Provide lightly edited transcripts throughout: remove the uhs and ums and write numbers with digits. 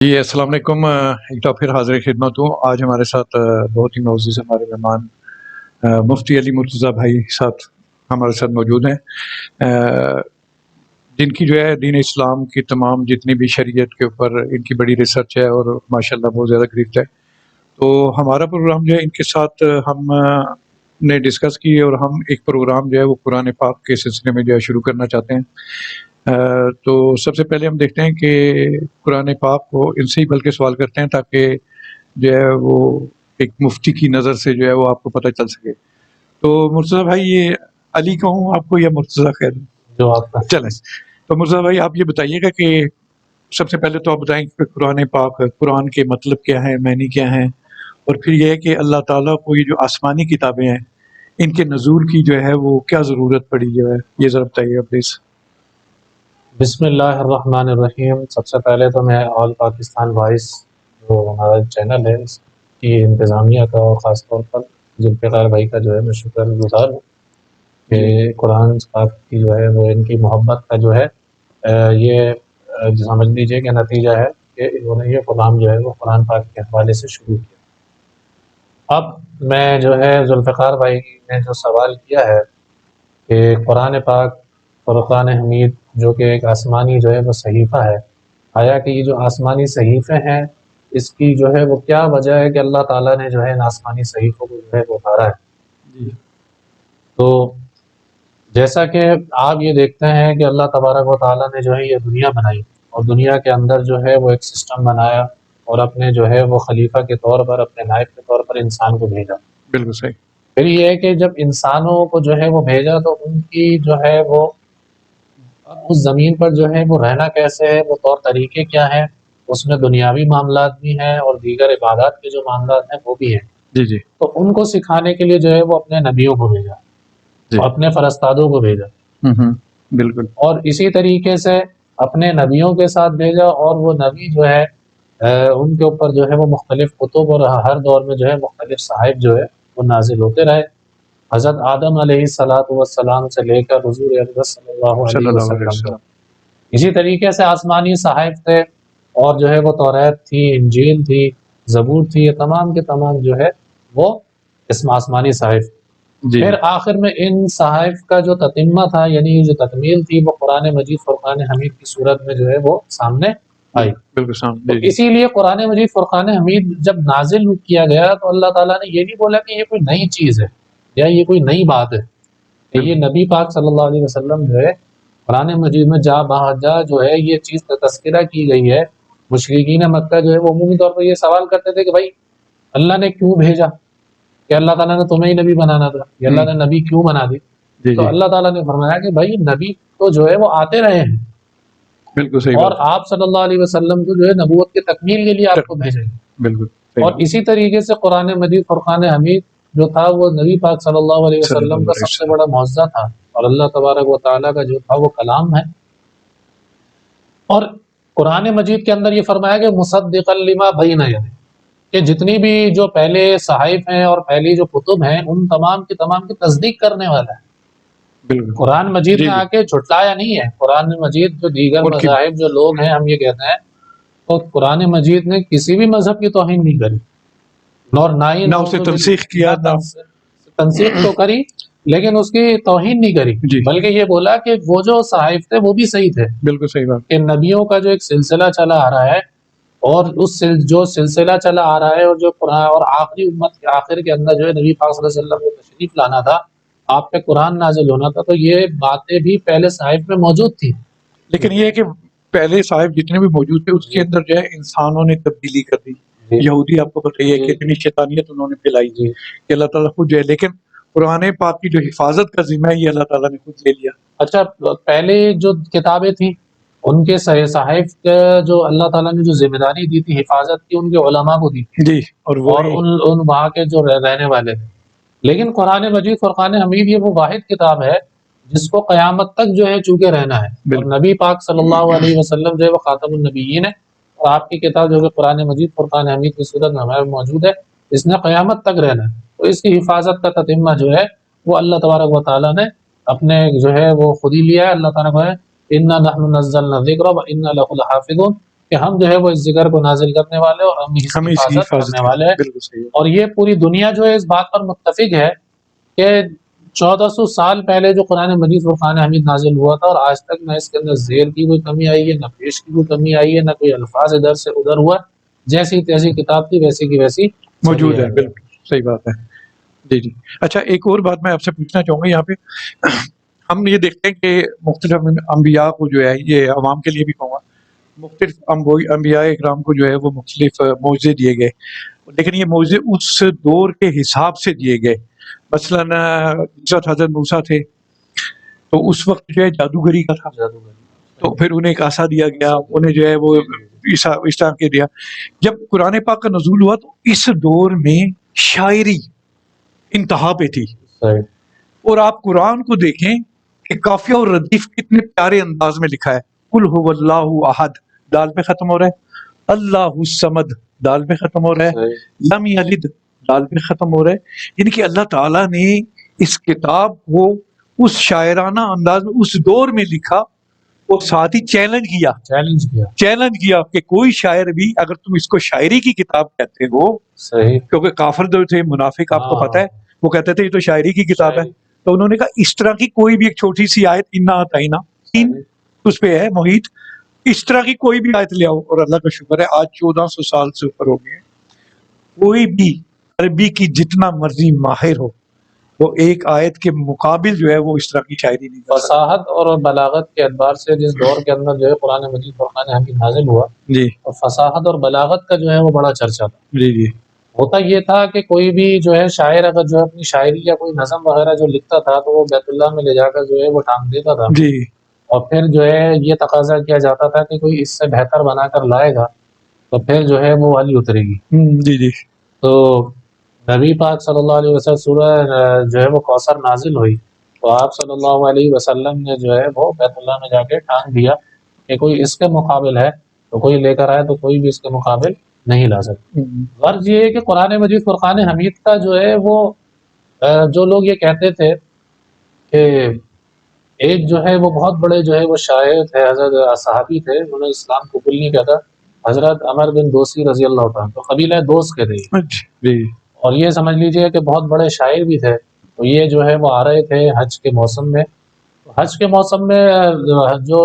جی السلام علیکم، ایک دفعہ پھر حاضر خدمت ہوں۔ آج ہمارے ساتھ بہت ہی معزز ہمارے مہمان مفتی علی مرتضیٰ بھائی ساتھ ہمارے ساتھ موجود ہیں، جن کی جو ہے دین اسلام کی تمام جتنی بھی شریعت کے اوپر ان کی بڑی ریسرچ ہے اور ماشاءاللہ بہت زیادہ گرفت ہے۔ تو ہمارا پروگرام جو ہے ان کے ساتھ ہم نے ڈسکس کی اور ہم ایک پروگرام جو ہے وہ قرآن پاک کے سلسلے میں جو ہے شروع کرنا چاہتے ہیں۔ تو سب سے پہلے ہم دیکھتے ہیں کہ قرآن پاک کو ان سے ہی بلکہ سوال کرتے ہیں تاکہ جو ہے وہ ایک مفتی کی نظر سے جو ہے وہ آپ کو پتہ چل سکے۔ تو مرتضیٰ بھائی، یہ علی کہوں آپ کو یا مرتضیٰ؟ خیر جو آپ کا چلیں، تو مرتضیٰ بھائی آپ یہ بتائیے گا کہ سب سے پہلے تو آپ بتائیں کہ قرآن پاک، قرآن کے مطلب کیا ہیں، معنی کیا ہیں، اور پھر یہ ہے کہ اللہ تعالیٰ کو یہ جو آسمانی کتابیں ہیں ان کے نزول کی جو ہے وہ کیا ضرورت پڑی جو ہے، یہ ذرا بتائیے گا پلیز۔ بسم اللہ الرحمن الرحیم۔ سب سے پہلے تو میں آل پاکستان وائس جو ہمارا چینل ہے اس کی انتظامیہ کا اور خاص طور پر ذوالفقار بھائی کا جو ہے میں شکر گزار ہوں کہ قرآن پاک کی جو ہے وہ ان کی محبت کا جو ہے یہ سمجھ لیجیے کہ نتیجہ ہے کہ انہوں نے یہ پروگرام جو ہے وہ قرآن پاک کے حوالے سے شروع کیا۔ اب میں جو ہے ذوالفقار بھائی نے جو سوال کیا ہے کہ قرآن پاک فرقان حمید جو کہ ایک آسمانی جو ہے وہ صحیفہ ہے، آیا کہ یہ جو آسمانی صحیفے ہیں اس کی جو ہے وہ کیا وجہ ہے کہ اللہ تعالیٰ نے جو ہے ان آسمانی صحیفوں کو جو ہے وہ اتارا ہے؟ تو جیسا کہ آپ یہ دیکھتے ہیں کہ اللہ تبارک و تعالیٰ نے جو ہے یہ دنیا بنائی اور دنیا کے اندر جو ہے وہ ایک سسٹم بنایا اور اپنے جو ہے وہ خلیفہ کے طور پر، اپنے نائب کے طور پر انسان کو بھیجا۔ بالکل صحیح۔ پھر یہ ہے کہ جب انسانوں کو جو ہے وہ بھیجا تو ان کی جو ہے وہ اس زمین پر جو ہے وہ رہنا کیسے ہے، وہ طور طریقے کیا ہیں، اس میں دنیاوی معاملات بھی ہیں اور دیگر عبادات کے جو معاملات ہیں وہ بھی ہیں۔ جی تو ان کو سکھانے کے لیے جو ہے وہ اپنے نبیوں کو بھیجا، اپنے فرستادوں کو بھیجا، بالکل۔ اور اسی طریقے سے اپنے نبیوں کے ساتھ بھیجا، اور وہ نبی جو ہے ان کے اوپر جو ہے وہ مختلف کتب اور ہر دور میں جو ہے مختلف صحائف جو ہے وہ نازل ہوتے رہے، حضرت آدم علیہ السلام سے لے کر حضور اکرم صلی اللہ علیہ وسلم۔ اسی طریقے سے آسمانی صحائف تھے اور جو ہے وہ توریت تھی، انجیل تھی، زبور تھی، یہ تمام کے تمام جو ہے وہ اسم آسمانی صحائف۔ پھر آخر میں ان صحائف کا جو تتمہ تھا، یعنی جو تکمیل تھی، وہ قرآن مجید فرقان حمید کی صورت میں جو ہے وہ سامنے آئی۔ تو اسی لیے قرآن مجید فرقان حمید جب نازل کیا گیا تو اللہ تعالیٰ نے یہ نہیں بولا کہ یہ کوئی نئی چیز ہے یا یہ کوئی نئی بات ہے، کہ یہ نبی پاک صلی اللہ علیہ وسلم جو ہے قرآن مجید میں جا بہجا جو ہے یہ چیز تذکرہ کی گئی ہے۔ مشرکین مکہ جو ہے وہ عمومی طور پر یہ سوال کرتے تھے کہ بھائی اللہ نے کیوں بھیجا، کہ اللہ تعالیٰ نے تمہیں ہی نبی بنانا تھا، کہ اللہ نے نبی کیوں بنا دی؟ تو اللہ تعالیٰ نے فرمایا کہ بھائی نبی تو جو ہے وہ آتے رہے ہیں، بالکل صحیح، اور آپ صلی اللہ علیہ وسلم کو جو ہے نبوت کی تکمیل کے لیے آپ کو بھیجے۔ بالکل۔ اور اسی طریقے سے قرآن مجید فرقان حمید جو تھا وہ نبی پاک صلی اللہ علیہ وسلم کا سب سے بڑا معجزہ تھا، اور اللہ تبارک و تعالیٰ کا جو تھا وہ کلام ہے۔ اور قرآن مجید کے اندر یہ فرمایا کہ مصدقا لما بین یدیہ، کہ جتنی بھی جو پہلے صحائف ہیں اور پہلی جو کتب ہیں ان تمام کی تصدیق کرنے والا ہے۔ قرآن مجید نے آ کے جھٹلایا نہیں ہے۔ قرآن مجید جو دیگر مذاہب جو لوگ ہیں ہم یہ کہتے ہیں، تو قرآن مجید نے کسی بھی مذہب کی توہین نہیں کری، نہ اسے تنسیخ کیا، تنسیخ تو کری لیکن اس کی توہین نہیں کری، بلکہ یہ بولا کہ وہ جو صحائف تھے وہ بھی صحیح تھے۔ بالکل صحیح بات، کہ نبیوں کا جو ایک سلسلہ چلا آ رہا ہے، اور اس جو سلسلہ چلا آ رہا ہے، اور جو قرآن اور آخری امت کے آخر کے اندر جو ہے نبی پاک صلی اللہ علیہ وسلم کو تشریف لانا تھا، آپ پہ قرآن نازل ہونا تھا، تو یہ باتیں بھی پہلے صحائف میں موجود تھی۔ لیکن یہ ہے کہ پہلے صحائف جتنے بھی موجود تھے اس کے اندر جو ہے انسانوں نے تبدیلی کر دی۔ یہودی آپ کو پتہ ہی ہے کہ اتنی شیطانیت انہوں نے پھیلائی کہ اللہ تعالیٰ خود جو ہے، لیکن قرآن پاک کی جو حفاظت کا ذمہ ہے یہ اللہ تعالیٰ نے خود لے لیا۔ اچھا، پہلے جو کتابیں تھیں ان کے صحائف جو اللہ تعالیٰ نے جو ذمہ داری دی تھی حفاظت کی، ان کے علماء کو دی تھی، اور ان وہاں کے جو رہنے والے تھے۔ لیکن قرآن مجید فرقان حمید یہ وہ واحد کتاب ہے جس کو قیامت تک جو ہے چونکہ رہنا ہے، اور نبی پاک صلی اللہ علیہ وسلم جو ہے وہ خاتم النبیین ہے، اور آپ کی کتاب جو ہے قرآن مجید فرقان حمید کی صورت میں ہمارے موجود ہے، اس نے قیامت تک رہنا ہے۔ تو اس کی حفاظت کا تتمہ جو ہے وہ اللہ تبارک و تعالیٰ نے اپنے جو ہے وہ خود ہی لیا ہے۔ اللہ تعالیٰ کو ہے اِنَّا نَحْنُ نَزَّلْنَا الذِّكْرَ وَإِنَّا لَهُ لَحَافِظُونَ، کہ ہم جو ہے وہ اس ذکر کو نازل کرنے والے اور ہم اس ہم کی اس کی حفاظت حفاظت کرنے والے ہیں. بالکل صحیح ہے. اور یہ پوری دنیا جو ہے اس بات پر متفق ہے کہ 1400 سال پہلے جو قرآن مجید فرقان حمید نازل ہوا تھا، اور آج تک نہ اس کے اندر زیر کی کوئی کمی آئی ہے، نہ پیش کی کوئی کمی آئی ہے، نہ کوئی الفاظ ادھر سے ادھر ہوا. جیسی تیسی کتاب تھی ویسی کی ویسی موجود چلی ہے. آ گئی. بالکل صحیح بات ہے. جی جی. اچھا ایک اور بات میں آپ سے پوچھنا چاہوں گا یہاں پہ. ہم یہ دیکھتے ہیں کہ مختلف انبیاء کو جو ہے، یہ عوام کے لیے بھی کہوں گا، مختلف انبیاء اکرام کو جو ہے وہ مختلف معجزے دیے گئے، لیکن یہ معجزے اس دور کے حساب سے دیے گئے. مثلاً حضرت موسیٰ تھے تو اس وقت جو ہے جادوگری کا تھا، تو پھر انہیں ایک عصا دیا گیا، انہیں جو ہے وہ اس طرح کے دیا. جب قرآن پاک کا نزول ہوا تو اس دور میں شاعری انتہا پہ تھی. صحیح. اور آپ قرآن کو دیکھیں کہ قافیہ اور ردیف کتنے پیارے انداز میں لکھا ہے. قل هو اللہ احد دال پہ ختم ہو رہا ہے، اللہ الصمد دال پہ ختم ہو رہا ہے، صحیح. لم یلد دال پہ ختم ہو رہا ہے. یعنی کہ اللہ تعالیٰ نے اس کتاب کو اس شاعرانہ انداز میں اس دور میں لکھا، اور ساتھ ہی چیلنج کیا کہ کوئی شاعر بھی اگر تم اس کو شاعری کی کتاب کہتے ہو، صحیح. کیونکہ کافر جو تھے منافق آپ کو پتہ ہے وہ کہتے تھے یہ تو شاعری کی کتاب ہے، تو انہوں نے کہا اس طرح کی کوئی بھی ایک چھوٹی سی آیت انا اعطینا تین اس پہ ہے محیط، اس طرح کی کوئی بھی آیت لے آؤ. اور اللہ کا شکر ہے آج 1400 سال سے اوپر ہو گئے، کوئی بھی عربی کی جتنا مرضی ماہر ہو وہ ایک آیت کے مقابل جو ہے وہ اس طرح کی شاعری نہیں کر سکتا. فصاحت اور بلاغت کے اعتبار سے جس دور کے اندر جو ہے قرآن مجید فرقان حمید نازل ہوا، جی اور فصاحت اور بلاغت کا جو ہے وہ بڑا چرچا تھا. جی جی ہوتا یہ تھا کہ کوئی بھی جو ہے شاعر اگر جو ہے اپنی شاعری یا کوئی نظم وغیرہ جو لکھتا تھا تو وہ بیت اللہ میں لے جا کر جو ہے وہ ٹانگ دیتا تھا، جی اور پھر جو ہے یہ تقاضا کیا جاتا تھا کہ کوئی اس سے بہتر بنا کر لائے گا تو پھر جو ہے وہ والی اترے گی. جی جی تو نبی پاک صلی اللہ علیہ وسلم سورہ جو ہے وہ کوثر نازل ہوئی تو آپ صلی اللہ علیہ وسلم نے جو ہے وہ بیت اللہ میں جا کے ٹانگ دیا کہ کوئی اس کے مقابل ہے تو کوئی لے کر آئے تو کوئی بھی اس کے مقابل نہیں لا سکتا. غرض یہ ہے کہ قرآن مجید فرقان حمید کا جو ہے وہ جو لوگ یہ کہتے تھے کہ ایک جو ہے وہ بہت بڑے جو ہے وہ شاعر تھے، حضرت صحابی تھے، انہوں نے اسلام قبول نہیں کیا تھا، حضرت عمر بن دوسی رضی اللہ تعالیٰ، تو قبیلہ دوست کے تھے. جی اور یہ سمجھ لیجئے کہ بہت بڑے شاعر بھی تھے. تو یہ جو ہے وہ آ رہے تھے حج کے موسم میں. حج کے موسم میں جو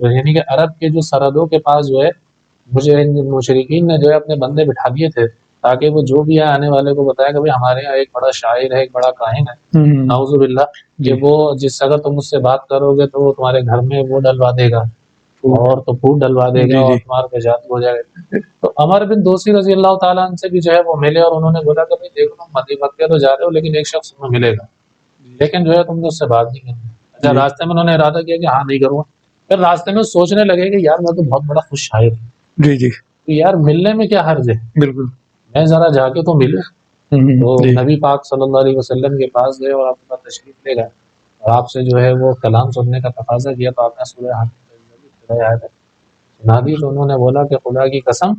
یعنی کہ عرب کے جو سرحدوں کے پاس جو ہے مجھے مشرکین نے جو ہے اپنے بندے بٹھا دیے تھے تاکہ وہ جو بھی ہے آنے والے کو بتایا کہ ہمارے یہاں ایک بڑا شاعر ہے، ایک بڑا کاہن ہے، نعوذ باللہ، کہ وہ جس سے اگر تم اس سے بات کرو گے تو وہ تمہارے گھر میں وہ ڈلوا دے گا اور تو پھوٹ ڈلوا دے گا اور تمہارے پہ جادو ہو جائے گا. تو عمر بن دوسی رضی اللہ تعالیٰ عنہ سے بھی جو ہے وہ ملے اور انہوں نے بولا کہ بھائی دیکھو تم مکہ تو جا رہے ہو لیکن ایک شخص تمہیں ملے گا، لیکن جو ہے تم نے اس سے بات نہیں کرنی. اچھا راستے میں انہوں نے ارادہ کیا کہ ہاں نہیں کروں گا. پھر راستے میں سوچنے لگے کہ یار میں تو بہت بڑا خوش شاعر ہوں، جی جی تو یار ملنے میں کیا حرج ہے، بالکل میں ذرا جا کے تو ملوں. تو نبی پاک صلی اللہ علیہ وسلم کے پاس گئے اور آپ کا تشریف لے گئے اور آپ سے جو ہے وہ کلام سننے کا تقاضا کیا تو آپ نے سورہ حمید آیت سنا دی. تو انہوں نے بولا کہ خدا کی قسم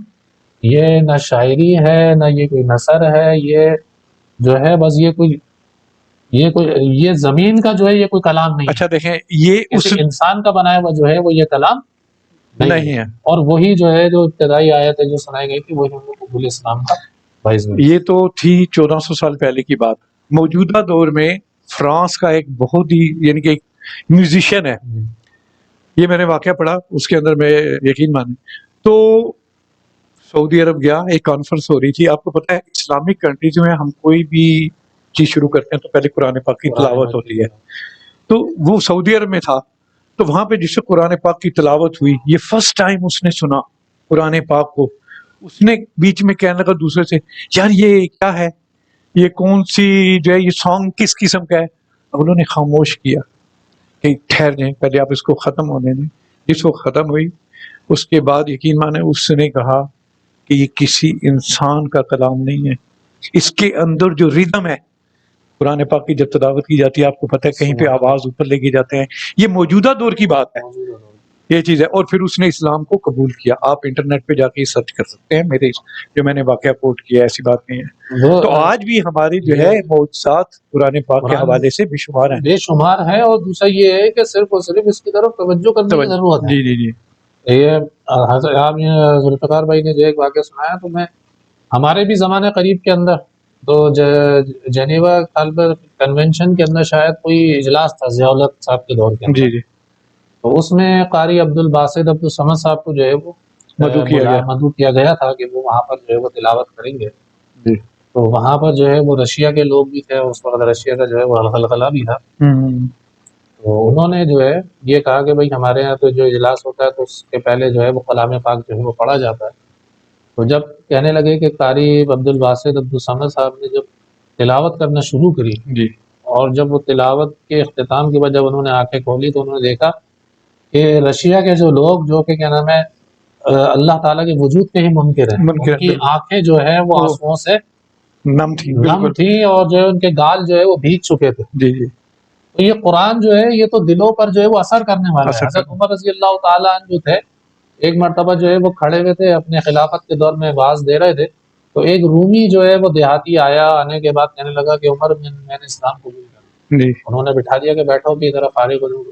یہ نہ شاعری ہے نہ یہ کوئی نثر ہے، یہ جو ہے بس یہ زمین کا جو ہے یہ کوئی کلام نہیں. اچھا دیکھیں یہ کسی انسان کا بنایا ہوا جو ہے وہ یہ کلام نہیں ہے. اور وہی جو ہے جو ابتدائی آیت ہے جو سنائی گئی تھی وہی ہم لوگ قبول اسلام کا باعث بنی. یہ تو تھی 1400 سال پہلے کی بات. موجودہ دور میں فرانس کا ایک بہت ہی یعنی کہ ایک میوزیشین ہے، یہ میں نے واقعہ پڑھا اس کے اندر میں یقین مانیں تو سعودی عرب گیا، ایک کانفرنس ہو رہی تھی. آپ کو پتہ ہے اسلامک کنٹریز میں ہم کوئی بھی چیز شروع کرتے ہیں تو پہلے قرآن پاک کی تلاوت ہوتی ہے. تو وہ سعودی عرب میں تھا تو وہاں پہ جس سے قرآن پاک کی تلاوت ہوئی یہ فرسٹ ٹائم اس نے سنا قرآن پاک کو. اس نے بیچ میں کہنے لگا دوسرے سے یار یہ کیا ہے، یہ کون سی جو ہے یہ سانگ کس قسم کا ہے. اب انہوں نے خاموش کیا کہ ٹھہر جائیں پہلے آپ اس کو ختم ہونے دیں. جس کو ختم ہوئی اس کے بعد یقین مانے اس نے کہا کہ یہ کسی انسان کا کلام نہیں ہے، اس کے اندر جو ردم ہے قرآن پاک کی جب تلاوت کی جاتی ہے آپ کو پتہ ہے کہیں پہ آواز اوپر لے کے جاتے ہیں، یہ موجودہ دور کی بات ہے یہ چیز ہے. اور پھر اس نے اسلام کو قبول کیا. آپ انٹرنیٹ پہ جا کے سرچ کر سکتے ہیں، میرے جو میں نے واقعہ کوٹ کیا ایسی بات نہیں ہے. تو آج بھی ہماری جو ہے معجزات قرآن پاک کے حوالے سے بے شمار ہیں. بے شمار ہے. اور دوسرا یہ ہے کہ صرف اور صرف اس کی طرف توجہ کرنے کی ضرورت ہے. جی جی جی یہ آپ یہ ذوالفقار بھائی نے جو ایک واقعہ سنایا تو میں ہمارے بھی زمانے قریب کے اندر تو جنیوا کنونشن کے اندر شاید کوئی اجلاس تھا ضیاء الحق صاحب کے دور کے اندر، جی جی تو اس میں قاری عبد الباسط عبد الصمد صاحب کو جو ہے وہ مدعو کیا گیا۔ مدعو کیا گیا تھا کہ وہ وہاں پر جو ہے وہ تلاوت کریں گے۔ جی تو وہاں پر جو ہے وہ رشیا کے لوگ بھی تھے، اس وقت رشیا کا جو ہے وہ خلخلہ بھی تھا، تو انہوں نے جو ہے یہ کہا کہ بھائی ہمارے یہاں تو جو اجلاس ہوتا ہے تو اس کے پہلے جو ہے وہ کلام پاک جو ہے وہ پڑھا جاتا ہے۔ تو جب کہنے لگے کہ قاری عبد الباسط عبد الصمد صاحب نے جب تلاوت کرنا شروع کری، جی اور جب وہ تلاوت کے اختتام کے بعد جب انہوں نے آنکھیں کھولی تو انہوں نے دیکھا کہ رشیا کے جو لوگ جو کہ کیا نام ہے اللہ تعالیٰ کے وجود کے ہی منکر ہیں، منکر ان کی بالکل۔ آنکھیں جو ہے وہ آنسوؤں سے نم تھی نم بالکل۔ تھی، اور جو ہے ان کے گال جو ہے وہ بھیگ چکے تھے۔ جی جی تو یہ قرآن جو ہے یہ تو دلوں پر جو ہے وہ اثر کرنے والا ہے۔ اثر حضرت کرنے عمر رضی اللہ تعالیٰ عنہ جو تھے، ایک مرتبہ جو ہے وہ کھڑے ہوئے تھے اپنے خلافت کے دور میں واعظ دے رہے تھے، تو ایک رومی جو ہے وہ دیہاتی آیا، آنے کے بعد کہنے لگا کہ عمر میں نے اسلام قبول کر، جی انہوں نے بٹھا دیا کہ بیٹھو کہ ذرا فارغ ہو جاؤ۔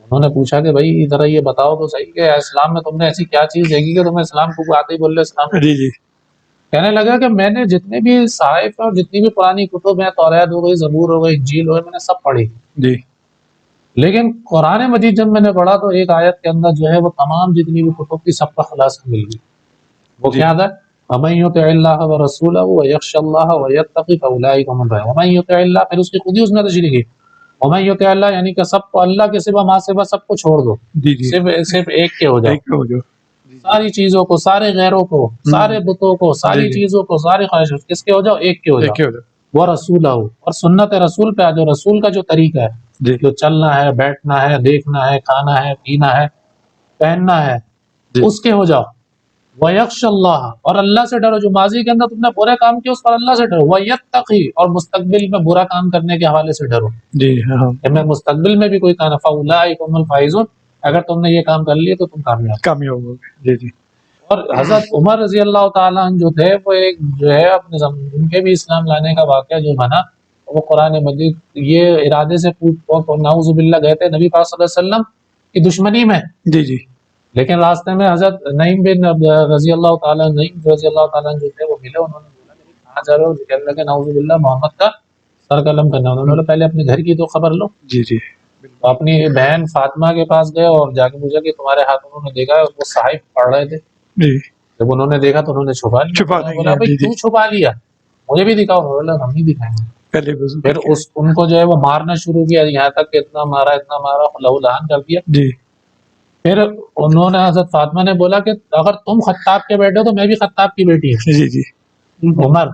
انہوں نے پوچھا کہ بھائی ذرا یہ بتاؤ تو صحیح کہ اسلام میں تم نے ایسی کیا چیز دیکھی کہ تمہیں اسلام کو آتے ہی بول رہے اسلام؟ جی جی کہنے لگا کہ میں نے جتنے بھی صحائف اور جتنی بھی پرانی کتب ہیں، توریت ہو گئی، زبور ہو گئی، انجیل ہو گئی، میں نے سب پڑھی، جی لیکن قرآن مجید جب میں نے پڑھا تو ایک آیت کے اندر جو ہے وہ تمام جتنی بھی کتب کی سب کا خلاصہ مل گئی۔ وہ جی کیا تھا؟ وَمَن يُطِعِ اللَّهَ وَرَسُولَهُ وَيَخْشَ اللَّهَ وَيَتَّقِ فَأُولَٰئِكَ هُمُ الْفَائِزُونَ۔ وَمَن يُطِعِ اللَّهَ، پھر اس کی خود ہی اس نے تشریح کی، وَمَن يُطِعِ اللَّهَ یعنی کہ سب کو اللہ کے سوا، ماں سوا سب کو چھوڑ دو، جی جی صرف ایک کے ہو جاؤ، ایک ہو جو ساری چیزوں کو، سارے غیروں کو، سارے بتوں کو، ساری جی جی چیزوں کو، ساری خواہشوں کس کے ہو جاؤ؟ ایک کے ہو ایک جاؤ۔ ہو جو وہ رسول اور سنت رسول پہ آ جاؤ، رسول کا جو طریقہ ہے، جی جو چلنا ہے، بیٹھنا ہے، دیکھنا ہے، کھانا ہے، پینا ہے، پہننا ہے، جی اس کے ہو جاؤ۔ وَيَخْشَ اللَّهَ، اور اللہ سے ڈرو، جو ماضی کے اندر تم نے برے کام کیے اس پر اللہ سے ڈرو۔ وَيَتَّقِ، اور مستقبل میں برا کام کرنے کے حوالے سے ڈرو جی ہاں کہ میں مستقبل میں بھی کوئی کام، فَأُولَٰئِکَ هُمُ الْفَائِزُونَ، اگر تم نے یہ کام کر لیے تو تم کامیاب۔ کامیاب ہو گئے۔ جی جی اور حضرت عمر رضی اللہ تعالیٰ عنہ جو تھے وہ ایک جو ہے اپنے ان کے بھی اسلام لانے کا واقعہ جو بنا، وہ قرآن مجید یہ ارادے سے نعوذ باللہ گئے تھے نبی پاک صلی اللہ علیہ وسلم کی دشمنی میں، جی جی لیکن راستے میں حضرت نعیم بن رضی اللہ تعالیٰ نعیم رضی اللہ تعالیٰ عنہ جو تھے وہ ملے، انہوں نے بولا کہ کہاں جا رہے ہو؟ کہنے لگے نعوذ باللہ محمد کا سر قلم کرنا۔ انہوں نے بولا پہلے اپنے گھر کی تو خبر لو۔ جی جی تو اپنی بہن فاطمہ کے پاس گئے اور جا کے پوچھا کہ تمہارے ہاتھ انہوں نے دیکھا وہ صحائف پڑھ رہے تھے، جی جب انہوں نے دیکھا تو انہوں نے چھپا لیا۔ چھپا انہوں نے نہیں بولا گیا۔ بھائی جی جی کیوں چھپا لیا؟ مجھے بھی دکھاؤ۔ انہوں نے بولا ہم نہیں دکھائیں گے۔ پہلے وضو پھر کر کے ان کو جو ہے وہ مارنا شروع کیا، یہاں تک کہ اتنا مارا لہو لہان کر دیا۔ جی پھر انہوں نے حضرت فاطمہ نے بولا کہ اگر تم خطاب کے بیٹے ہو تو میں بھی خطاب کی بیٹی ہوں، جی جی عمر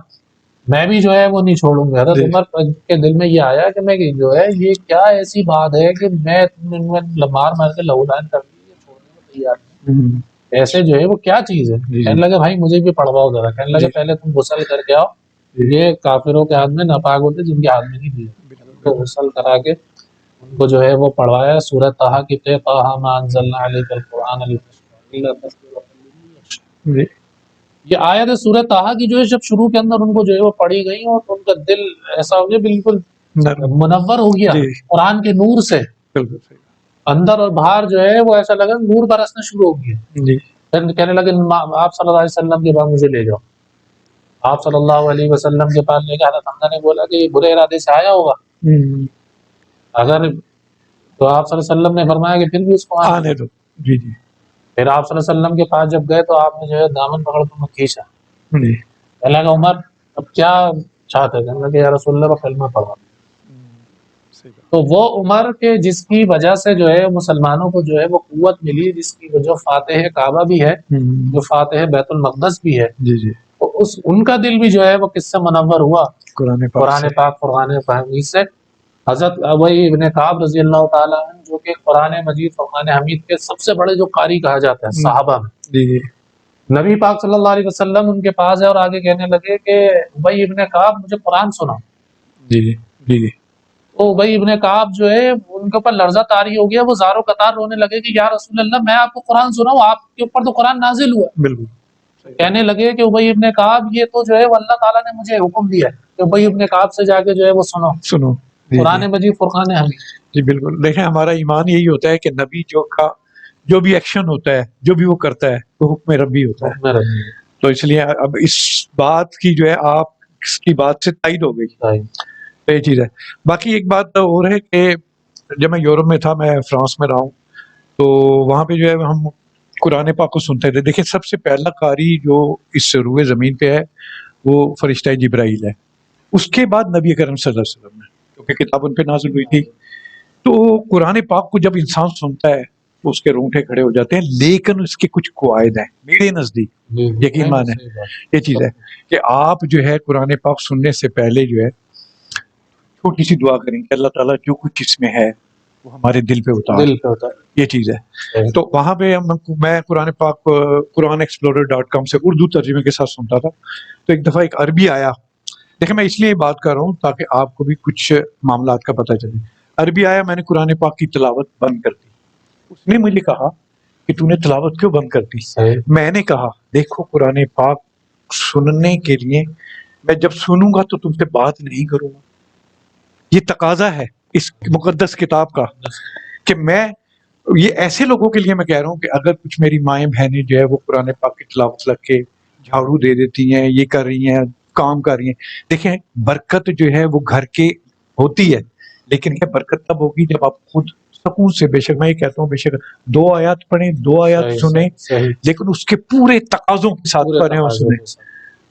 میں بھی جو ہے وہ نہیں چھوڑوں گا۔ حضرت جی عمر کے دل میں یہ آیا کہ میں جو ہے یہ کیا ایسی بات ہے کہ میں مار کے لہو لہان کر دی، یہ چھوڑنے کو تیار نہیں۔ ایسے جو ہے وہ کیا چیز ہے؟ جی کہنے لگے بھائی مجھے بھی پڑھواؤ ذرا۔ کہنے لگے جی پہلے تم غسل کر کے آؤ، جی یہ کافروں کے ہاتھ میں ناپاک ہوتے جن کے ہاتھ میں نہیں دیے، ان کو غسل کرا کے ان کو جو ہے وہ پڑھوایا سورہ طٰہٰ کی، طٰہٰ مَا أَنزَلْنَا عَلَيْكَ الْقُرْآنَ لِتَشْقَىٰ إِلَّا تَذْكِرَةً لِّمَن يَخْشَىٰ۔ جی یہ آیت سورہ طٰہٰ کی جو ہے جب شروع کے اندر ان کو جو ہے وہ پڑھی گئی اور ان کا دل ایسا ہو گیا بالکل نرم منور ہو گیا جی قرآن کے نور سے، بالکل صحیح اندر اور باہر جو ہے وہ ایسا لگا نور برسنا شروع ہو گیا۔ جی پھر کہنے لگے آپ صلی اللہ علیہ وسلم کے بعد مجھے لے جاؤ۔ آپ صلی اللہ علیہ وسلم کے پاس لے کے حضرت حمزہ نے بولا کہ یہ برے ارادے سے آیا ہوگا، اگر تو آپ صلی اللہ علیہ وسلم نے فرمایا کہ پھر بھی اس کو آنے دو۔ جی جی پھر آپ صلی اللہ علیہ وسلم کے پاس جب گئے تو آپ نے جو ہے دامن پکڑ کے کھینچا۔ جی کہنے لگا عمر اب کیا چاہتے ہیں؟ کہنے لگے یا رسول اللہ کلمہ پڑھا۔ صحیح بات۔ تو وہ عمر کے جس کی وجہ سے جو ہے مسلمانوں کو جو ہے وہ قوت ملی، جس کی جو فاتح کعبہ بھی ہے، جو فاتح بیت المقدس بھی ہے، جی جی تو ان کا دل بھی جو ہے وہ کس سے منور ہوا؟ قرآن پاک قرآن سے۔ پاک فرقان حمید سے۔ حضرت ابی ابن کعب رضی اللہ تعالیٰ عنہ جو کہ قرآن مجید فرقان حمید کے سب سے بڑے جو قاری کہا جاتا ہے صحابہ میں، جی جی نبی پاک صلی اللہ علیہ وسلم ان کے پاس ہے اور آگے کہنے لگے کہ ابی ابن کعب مجھے قرآن سنا۔ جی جی جی جی تو ابی ابن کعب جو ہے ان کے اوپر لرزہ طاری ہو گیا، وہ زاروں قطار رونے لگے کہ یا رسول اللہ میں آپ کو قرآن سناؤں، آپ کے اوپر تو قرآن نازل ہوا۔ بالکل کہنے لگے کہ ابی ابن کعب یہ تو جو ہے وہ اللہ تعالیٰ نے مجھے حکم دیا ہے کہ ابی ابن کعب سے جا کے جو ہے وہ سنو سنو۔ جی قرآن جی مجید فرقان حمید۔ جی بالکل، دیکھیں ہمارا ایمان یہی ہوتا ہے کہ نبی جو کا جو بھی ایکشن ہوتا ہے جو بھی وہ کرتا ہے وہ حکم ربی ہوتا ہے. حکم ربی تو اس لیے اب اس بات کی جو ہے آپ کی بات سے تائید ہو گئی. تو یہ چیز ہے. باقی ایک بات اور ہے کہ جب میں یورپ میں تھا, میں فرانس میں رہا ہوں, تو وہاں پہ جو ہے ہم قرآن پاک کو سنتے تھے. دیکھیں سب سے پہلا قاری جو اس روئے زمین پہ ہے وہ فرشتہ جبرائیل ہے. اس کے بعد نبی کرم صلی اللہ علیہ وسلم ہے, کیونکہ کتاب ان پہ نازل ہوئی تھی. تو قرآن پاک کو جب انسان سنتا ہے تو اس کے رونگٹے کھڑے ہو جاتے ہیں, لیکن اس کے کچھ قواعد ہیں میرے نزدیک, یقین مان ہے یہ چیز ہے کہ آپ جو ہے قرآن پاک سننے سے پہلے جو ہے چھوٹی سی دعا کریں کہ اللہ تعالیٰ جو کچھ اس میں ہے وہ ہمارے دل پہ اتار. یہ چیز ہے. تو وہاں پہ میں قرآن پاک قرآن ایکسپلورر.com سے اردو ترجمے کے ساتھ سنتا تھا. تو ایک دفعہ ایک عربی آیا. دیکھیں میں اس لیے بات کر رہا ہوں تاکہ آپ کو بھی کچھ معاملات کا پتہ چلے. عربی آیا, میں نے قرآن پاک کی تلاوت بند کر دی. اس نے مجھے کہا کہ تو نے تلاوت کیوں بند کر دی؟ میں نے کہا دیکھو قرآن پاک سننے کے لیے میں جب سنوں گا تو تم سے بات نہیں کروں گا. یہ تقاضا ہے اس مقدس کتاب کا کہ میں یہ ایسے لوگوں کے لیے میں کہہ رہا ہوں کہ اگر کچھ میری مائیں بہنیں جو ہے وہ قرآن پاک کی تلاوت لگ کے جھاڑو دے دیتی ہیں, یہ کر رہی ہیں, کام کر رہی ہیں, دیکھیں برکت جو ہے وہ گھر کے ہوتی ہے, لیکن یہ برکت تب ہوگی جب آپ خود سکون سے, بے شک میں یہ کہتا ہوں بے شک 2 آیات پڑھیں 2 آیات سنیں لیکن اس کے پورے تقاضوں کے ساتھ پڑھیں اور سنیں.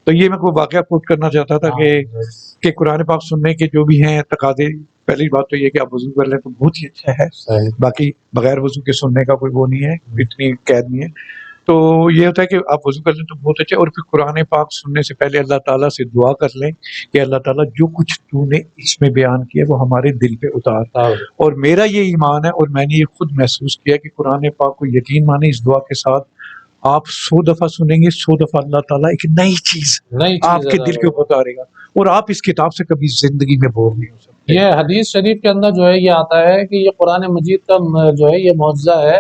تو یہ میں کوئی واقعہ کوٹ کرنا چاہتا تھا کہ قرآن پاک سننے کے جو بھی ہیں تقاضے, پہلی بات تو یہ کہ آپ وضو کر لیں تو بہت ہی اچھا ہے. باقی بغیر وضو کے سننے کا کوئی وہ نہیں ہے, اتنی قید نہیں ہے. تو یہ ہوتا ہے کہ آپ وضو کر لیں تو بہت اچھا. اور پھر قرآن پاک سننے سے پہلے اللہ تعالیٰ سے دعا کر لیں کہ اللہ تعالیٰ جو کچھ تو نے اس میں بیان کیا وہ ہمارے دل پہ اتار. اور میرا یہ ایمان ہے اور میں نے یہ خود محسوس کیا کہ قرآن پاک کو یقین مانے اس دعا کے ساتھ آپ 100 دفعہ سنیں گے 100 دفعہ اللہ تعالیٰ ایک نئی چیز آپ کے دل کے اوپر اتارے گا اور آپ اس کتاب سے کبھی زندگی میں بور نہیں ہو سکتے. یہ حدیث شریف کے اندر جو ہے یہ آتا ہے کہ یہ قرآن مجید کا جو ہے یہ معجزہ ہے.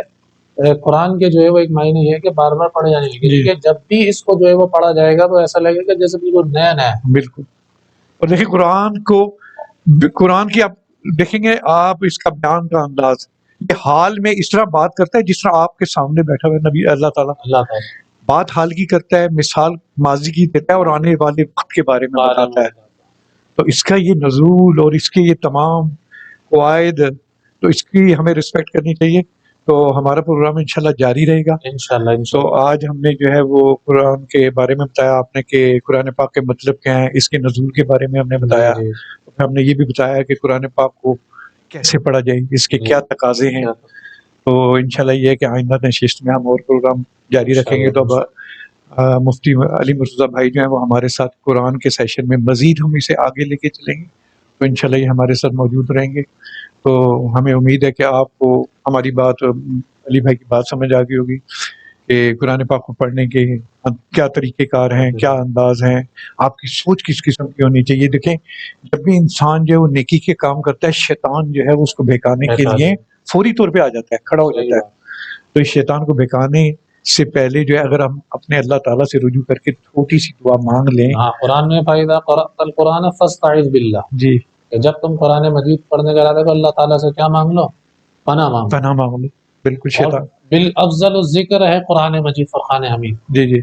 قرآن کے جو ہے وہ ایک معنی یہ ہے کہ بار بار پڑھے جانے لگے کہ جب بھی اس کو جو ہے وہ پڑھا جائے گا تو ایسا لگے گا جیسے بالکل نیا نیا. بالکل. اور دیکھیں قرآن کی آپ دیکھیں گے آپ اس کا بیان کا انداز یہ حال میں اس طرح بات کرتا ہے جس طرح آپ کے سامنے بیٹھا ہوا نبی اللہ تعالیٰ بات حال کی کرتا ہے, مثال ماضی کی دیتا ہے اور آنے والے وقت کے بارے میں بتاتا ہے. تو اس کا یہ نزول اور اس کے یہ تمام قواعد تو اس کی ہمیں رسپیکٹ کرنی چاہیے. تو ہمارا پروگرام انشاءاللہ جاری رہے گا انشاءاللہ. تو آج ہم نے جو ہے وہ قرآن کے بارے میں بتایا آپ نے کہ قرآن پاک کے مطلب کیا ہیں, اس کے نزول کے بارے میں ہم نے بتایا. ہم نے یہ بھی بتایا کہ قرآن پاک کو کیسے پڑھا جائے, اس کے کیا تقاضے ہیں. تو انشاءاللہ یہ ہے کہ آئندہ نشست میں ہم اور پروگرام جاری رکھیں گے. تو مفتی علی مرتضیٰ بھائی جو ہیں وہ ہمارے ساتھ قرآن کے سیشن میں مزید ہم اسے آگے لے کے چلیں گے. تو انشاءاللہ یہ ہمارے ساتھ موجود رہیں گے. تو ہمیں امید ہے کہ آپ کو ہماری بات علی بھائی کی بات سمجھ آ گئی ہوگی کہ قرآن پاک کو پڑھنے کے کیا طریقہ کار ہیں, کیا انداز ہیں, آپ کی سوچ کس قسم کی ہونی چاہیے. دیکھیں جب بھی انسان جو ہے وہ نیکی کے کام کرتا ہے شیطان جو ہے وہ اس کو بہکانے کے لیے فوری طور پہ آ جاتا ہے, کھڑا ہو جاتا ہے. تو اس شیطان کو بہکانے سے پہلے جو ہے اگر ہم اپنے اللہ تعالیٰ سے رجوع کر کے تھوڑی سی دعا مانگ لیں. قرآن میں فائدہ القرآن فاستعذ باللہ, جی جب تم قرآن مجید پڑھنے کا ارادہ کرو اللہ تعالیٰ سے کیا مانگ لو؟ پناہ مانگ لو. بالکل. شیطان بالافضل الذکر ہے قرآن مجید فرقان حمید. جی جی.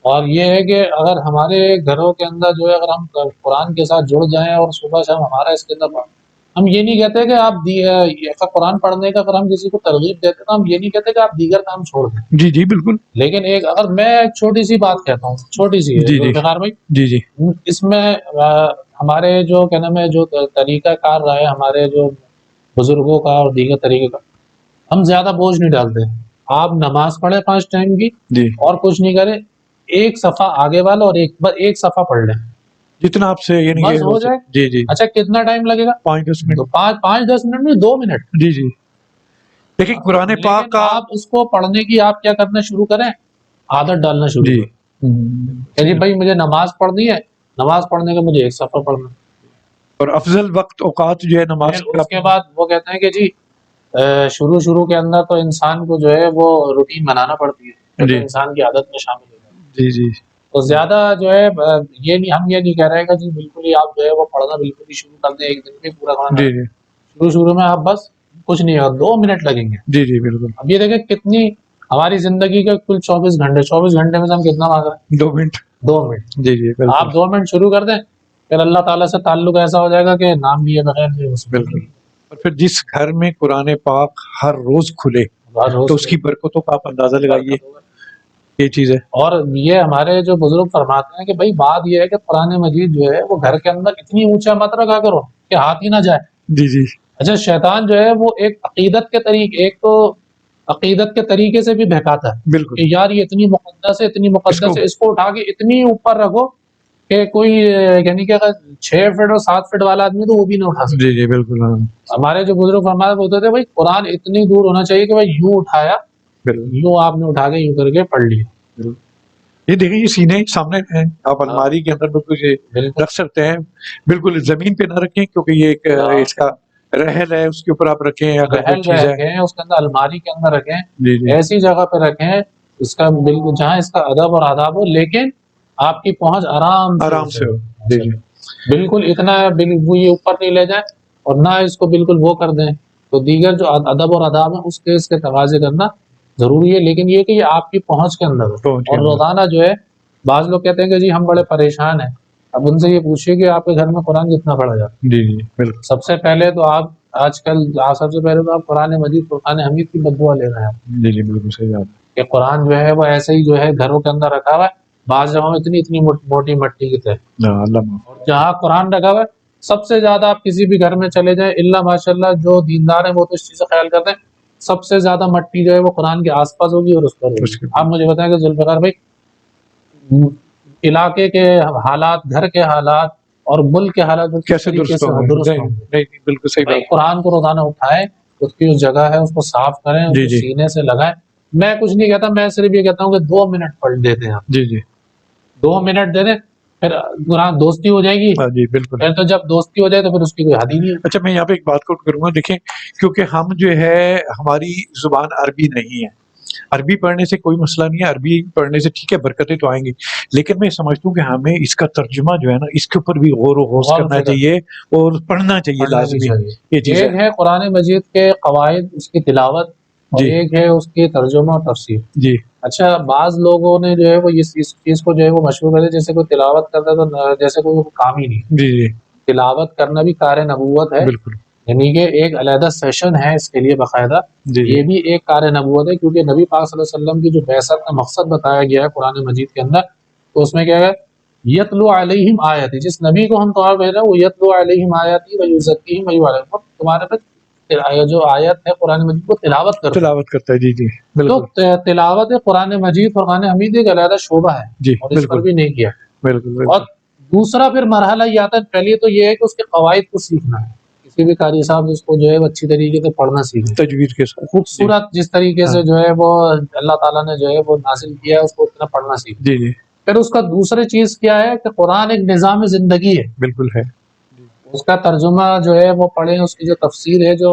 اور یہ ہے کہ اگر ہمارے گھروں کے اندر جو ہے اگر ہم قرآن کے ساتھ جڑ جائیں اور صبح شام ہمارا اس کے اندر, ہم یہ نہیں کہتے کہ آپ ایسا قرآن پڑھنے کا اگر ہم کسی کو ترغیب دیتے تو ہم یہ نہیں کہتے کہ آپ دیگر کام چھوڑ دیں. جی جی بالکل. لیکن ایک اگر میں ایک چھوٹی سی بات کہتا ہوں, چھوٹی سی ذوالفقار بھائی, جی جی, اس میں ہمارے جو کیا نام ہے جو طریقہ کار رہا ہے ہمارے جو بزرگوں کا اور دیگر طریقے کا, ہم زیادہ بوجھ نہیں ڈالتے. آپ نماز پڑھیں 5 ٹائم کی اور کچھ نہیں کریں, ایک صفحہ آگے والا اور ایک صفحہ پڑھ لیں جتنا آپ سے یہ بس ہو جائے. جی جی. اچھا کتنا ٹائم لگے گا؟ 5-10 منٹ. 5-10 منٹ میں 2 منٹ. جی جی. دیکھیں قرآن پاک کا آپ اس کو پڑھنے کی آپ کیا کرنا شروع کریں, عادت ڈالنا شروع کریں. جی بھائی مجھے نماز پڑھنی ہے, نماز پڑھنے کا مجھے ایک صفحہ پڑھنا. اور افضل وقت اوقات جو ہے نماز اس کے بعد وہ کہتے ہیں کہ جی شروع کے اندر تو انسان کو جو ہے وہ روٹین بنانا پڑتی ہے, تو انسان کی عادت میں شامل ہو جاتا ہے. جی جی. تو زیادہ جو ہے یہ نہیں, ہم یہ نہیں کہہ رہے کہ جی بالکل ہی آپ جو ہے وہ پڑھنا بالکل ہی شروع کر دیں, ایک دن میں پورا کرنا. شروع میں آپ بس کچھ نہیں ہوگا، 2 منٹ لگیں گے. جی جی بالکل. اب یہ دیکھیں کتنی ہماری زندگی کے کل 24 گھنٹے میں سے ہم کتنا مانگ رہے ہیں؟ 2 منٹ. 2 منٹ. جی جی بالکل. آپ 2 منٹ شروع کر دیں، پھر اللہ تعالیٰ سے تعلق ایسا ہو جائے گا کہ نام لیے بغیر بالکل. اور پھر جس گھر میں قرآن پاک ہر روز کھلے تو اس کی برکتوں کا آپ اندازہ لگائیے. یہ چیز ہے. اور یہ ہمارے جو بزرگ فرماتے ہیں کہ بھائی بات یہ ہے کہ قرآن مجید جو ہے وہ گھر کے اندر اتنی اونچا مت رکھا کرو کہ ہاتھ ہی نہ جائے. جی جی. اچھا شیطان جو ہے وہ ایک عقیدت کے طریقے، ایک تو عقیدت کے طریقے سے بھی بہکاتا ہے بالکل. کہ یار یہ اتنی مقدس ہے، اتنی مقدس ہے، اس کو اٹھا کے اتنی اوپر رکھو کہ کوئی یعنی کہ اگر 6 فٹ اور 7 فٹ والا آدمی تو وہ بھی نہ اٹھا سکے. جی جی بالکل. ہمارے جو بزرگ فرماتے ہوتے تھے بھائی قرآن اتنی دور ہونا چاہیے کہ بھائی یوں اٹھایا، یوں آپ نے اٹھا کے یوں کر کے پڑھ لیا. یہ دیکھیں یہ سینے سامنے ہیں، آپ الماری کے اندر بالکل یہ رکھ سکتے ہیں. بالکل زمین پہ نہ رکھیں کیونکہ یہ ایک اس کا رحل ہے، اس کے اوپر آپ رکھیں. اگر کوئی چیز ہے اس کے اندر الماری کے اندر رکھیں. جی جی. ایسی جگہ پہ رکھیں اس کا بالکل جہاں اس کا ادب اور آداب ہو، لیکن آپ کی پہنچ آرام سے ہو. جی جی بالکل اتنا یہ اوپر نہیں لے جائیں اور نہ اس کو بالکل وہ کر دیں. تو دیگر جو ادب اور آداب ہیں اس کے تقاضے کرنا ضروری ہے، لیکن یہ کہ یہ آپ کی پہنچ کے اندر ہو. اور روزانہ جو ہے بعض لوگ کہتے ہیں کہ جی ہم بڑے پریشان ہیں، اب ان سے یہ پوچھیے کہ آپ کے گھر میں قرآن کتنا پڑھا جاتا ہے. جی جی بالکل. سب سے پہلے تو آپ سب سے پہلے تو آپ قرآن مجید فرقان حمید کی بددعا لے رہے ہیں. جی جی بالکل صحیح بات ہے کہ قرآن جو ہے وہ ایسے ہی جو ہے گھروں کے اندر رکھا ہوا ہے، بعض جگہوں میں اتنی موٹی مٹی کی طرح. اور جہاں قرآن رکھا ہوا ہے سب سے زیادہ آپ کسی بھی گھر میں چلے جائیں، اللہ ماشاء اللہ جو دیندار ہیں وہ تو اس چیز سے خیال کرتے ہیں، سب سے زیادہ مٹی جو ہے وہ قرآن کے آس پاس ہوگی اور اس پر ہوگی. آپ مجھے بتائیں کہ ذوالفقار بھائی علاقے کے حالات، گھر کے حالات اور ملک کے حالات کیسے درست ہوں گے؟ بالکل صحیح بات. قرآن کو روزانہ اٹھائیں، اس کی جو جگہ ہے اس کو صاف کریں، اس کو سینے سے لگائیں. میں کچھ نہیں کہتا، میں صرف یہ کہتا ہوں کہ 2 منٹ پڑھ دیتے ہیں. جی جی 2 منٹ دے دیں، پھر قرآن دوستی ہو جائے گی. جی بالکل. پھر تو جب دوستی ہو جائے تو پھر اس کی کوئی حد ہی نہیں ہے. اچھا میں یہاں پہ ایک بات کوٹ کروں گا، دیکھیں کیونکہ ہم جو ہے ہماری زبان عربی نہیں ہے، عربی پڑھنے سے کوئی مسئلہ نہیں ہے، عربی پڑھنے سے ٹھیک ہے برکتیں تو آئیں گی، لیکن میں سمجھتا ہوں کہ ہمیں اس کا ترجمہ جو ہے نا اس کے اوپر بھی غور و خوض کرنا چاہیے اور پڑھنا چاہیے لازمی. یہ چیز ایک ہے قرآن مجید کے قواعد، اس کی تلاوت، اور ایک ہے اس کی ترجمہ اور تفسیر. جی. اچھا بعض لوگوں نے جو ہے وہ اس چیز کو جو ہے وہ مشہور کر دیا جیسے کوئی تلاوت کرتا ہے تو جیسے کوئی کام ہی نہیں. جی جی تلاوت کرنا بھی کار نبوت ہے. بالکل. یعنی کہ ایک علیحدہ سیشن ہے اس کے لیے باقاعدہ. یہ بھی ایک کار نبوت ہے، کیونکہ نبی پاک صلی اللہ علیہ وسلم کی جو بعثت کا مقصد بتایا گیا ہے قرآن مجید کے اندر، تو اس میں کیا ہے یتلو علیہم آیاتی، جس نبی کو ہم تمہارے بھیج رہے ہیں وہ یتلو علیہم آیاتی ویزکیہم ویعلمہم، تمہارے پہ جو آیت ہے قرآن مجید کو تلاوت کرتا ہے. جی جی بالکل. تو تلاوت قرآن مجید فرقان حمید ایک علیحدہ شعبہ ہے. جی اور اس پر بھی نہیں کیا. بالکل. اور دوسرا پھر مرحلہ یہ آتا ہے، پہلے تو یہ ہے کہ اس کے قواعد کو سیکھنا ہے. کسی بھی قاری صاحب اس کو جو ہے اچھی طریقے سے پڑھنا سیکھیں، تجوید کے ساتھ خوبصورت جس طریقے سے جو ہے وہ اللہ تعالیٰ نے جو ہے وہ نازل کیا ہے اس کو اتنا پڑھنا سیکھیں. جی جی. پھر اس کا دوسری چیز کیا ہے کہ قرآن ایک نظام زندگی ہے. بالکل ہے. اس کا ترجمہ جو ہے وہ پڑھیں، اس کی جو تفسیر ہے، جو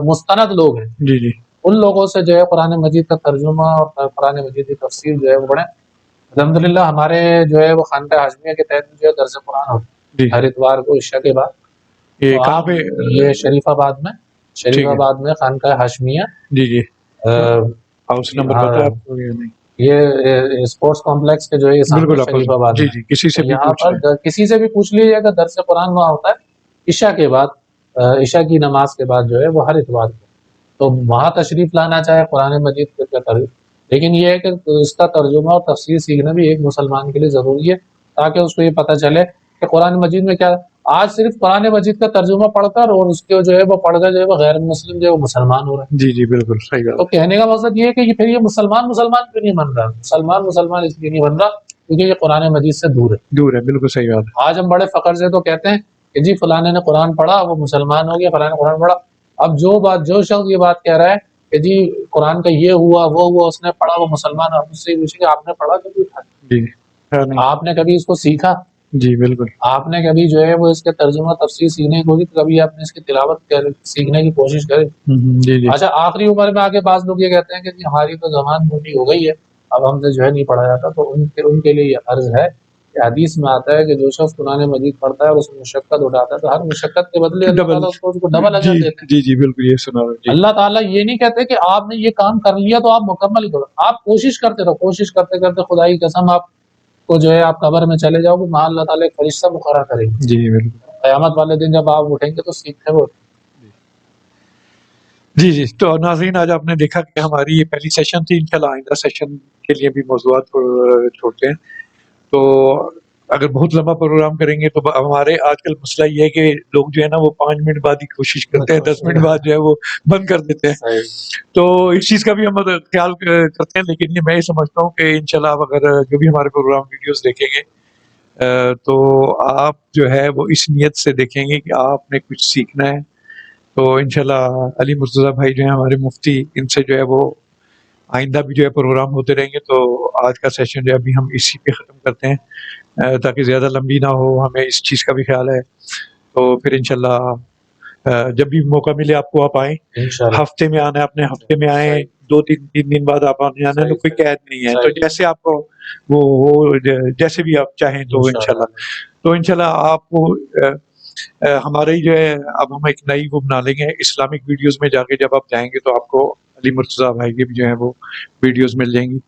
مستند لوگ ہیں جی جی ان لوگوں سے جو ہے قرآن مجید کا ترجمہ اور قرآن مجید کی تفسیر جو ہے وہ پڑھیں. الحمدللہ ہمارے جو ہے وہ خانقاہ ہاشمیہ کے تحت جو ہے درس قرآن ہوتا ہے ہر اتوار کو عشاء کے بعد. کہاں پہ؟ یہ شریف آباد میں خانقاہ ہاشمیہ. جی جی. ہاؤس نمبر پتہ ہے آپ کو؟ یہ اسپورٹس کمپلیکس کے جو ہے شریف آباد جی جی. کسی سے بھی یہاں پر کسی سے بھی پوچھ لیجیے گا، درس قرآن وہاں ہوتا ہے عشاء کے بعد، عشاء کی نماز کے بعد جو ہے وہ ہر اتوار کو. تو وہاں تشریف لانا چاہے قرآن مجید کا ترجمہ، لیکن یہ ہے کہ اس کا ترجمہ اور تفسیر سیکھنا بھی ایک مسلمان کے لیے ضروری ہے، تاکہ اس کو یہ پتہ چلے کہ قرآن مجید میں کیا. آج صرف قرآن مجید کا ترجمہ پڑھ کر اور اس کے جو ہے وہ پڑھ کر جو ہے وہ غیر مسلم جو ہے وہ مسلمان ہو رہا ہے. جی جی بالکل صحیح بات. تو کہنے کا مقصد یہ ہے کہ پھر یہ مسلمان کیوں نہیں بن رہا؟ مسلمان اس لیے نہیں بن رہا کیونکہ یہ قرآن مجید سے دور ہے. بالکل صحیح بات. آج ہم بڑے فخر سے تو کہتے ہیں کہ جی فلانے نے قرآن پڑھا وہ مسلمان ہو گیا، فلانے نے قرآن پڑھا. اب جو شخص یہ بات کہہ رہا ہے کہ جی قرآن کا یہ ہوا وہ ہوا، اس نے پڑھا وہ مسلمان، آپ اس سے پوچھیں کہ آپ نے پڑھا کبھی تھا؟ جی آپ نے کبھی اس کو سیکھا؟ جی بالکل. آپ نے کبھی جو ہے وہ اس کے ترجمہ تفسیر سیکھنے کی کوشش، کبھی آپ نے اس کی تلاوت سیکھنے کی کوشش کرے؟ جی جی. اچھا آخری عمر میں آگے بعض لوگ یہ کہتے ہیں کہ جی ہماری تو زبان موٹی ہو گئی ہے، اب ہم سے جو ہے نہیں پڑھا جاتا. تو ان کے لیے یہ عرض ہے کہ حدیث میں آتا ہے کہ جو شخص قرآن مجید پڑھتا ہے اور اس میں مشقت اٹھاتا ہے تو ہر مشقت کے بدلے اللہ ڈبل، تعالیٰ اس کو ڈبل جی اجر دیتے ہیں. جی جی بالکل یہ سنا جی اللہ تعالیٰ یہ نہیں کہتے کہ آپ نے یہ کام کر لیا تو آپ مکمل کرو, آپ کوشش کرتے رہو, کوشش کرتے کرتے خدا کی قسم آپ کو جو ہے آپ قبر میں چلے جاؤ گے, وہاں اللہ تعالیٰ ایک فرشتہ مقرر کرے گا. جی بالکل قیامت والے دن جب آپ اٹھیں گے تو سیکھتے وہ. جی جی. تو ناظرین آج آپ نے دیکھا کہ ہماری یہ پہلی سیشن تھی, انشاءاللہ آئندہ سیشن کے لیے بھی موضوعات کو چھوڑتے ہیں. تو اگر بہت لمبا پروگرام کریں گے تو ہمارے آج کل مسئلہ یہ ہے کہ لوگ جو ہے نا وہ 5 منٹ بعد ہی کوشش کرتے ہیں, 10 منٹ بعد جو ہے وہ بند کر دیتے ہیں. تو اس چیز کا بھی ہم خیال کرتے ہیں, لیکن یہ میں یہ سمجھتا ہوں کہ انشاءاللہ آپ اگر جو بھی ہمارے پروگرام ویڈیوز دیکھیں گے تو آپ جو ہے وہ اس نیت سے دیکھیں گے کہ آپ نے کچھ سیکھنا ہے. تو انشاءاللہ علی مرتضیٰ بھائی جو ہیں ہمارے مفتی, ان سے جو ہے وہ آئندہ بھی جو ہے پروگرام ہوتے رہیں گے. تو آج کا سیشن جو ہے ابھی ہم اسی پہ ختم کرتے ہیں تاکہ زیادہ لمبی نہ ہو, ہمیں اس چیز کا بھی خیال ہے. تو پھر انشاءاللہ جب بھی موقع ملے آپ کو آپ آئیں, انشاءاللہ ہفتے میں آنا ہے, اپنے ہفتے میں آئیں, 2-3 دن بعد آپ آنے آنا ہے, تو کوئی قید نہیں ہے. تو جیسے آپ کو وہ جیسے بھی آپ چاہیں تو انشاءاللہ. تو انشاءاللہ آپ کو ہمارے ہی جو ہے اب ہم ایک نئی وہ بنا لیں گے اسلامک ویڈیوز میں جا کے, جب آپ جائیں گے تو آپ کو علی مرتضیٰ بھائی کے بھی جو ہیں وہ ویڈیوز مل جائیں گی.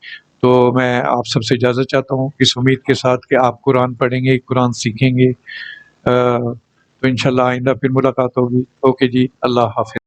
تو میں آپ سب سے اجازت چاہتا ہوں اس امید کے ساتھ کہ آپ قرآن پڑھیں گے, قرآن سیکھیں گے. تو انشاءاللہ آئندہ پھر ملاقات ہوگی. اوکے جی, اللہ حافظ.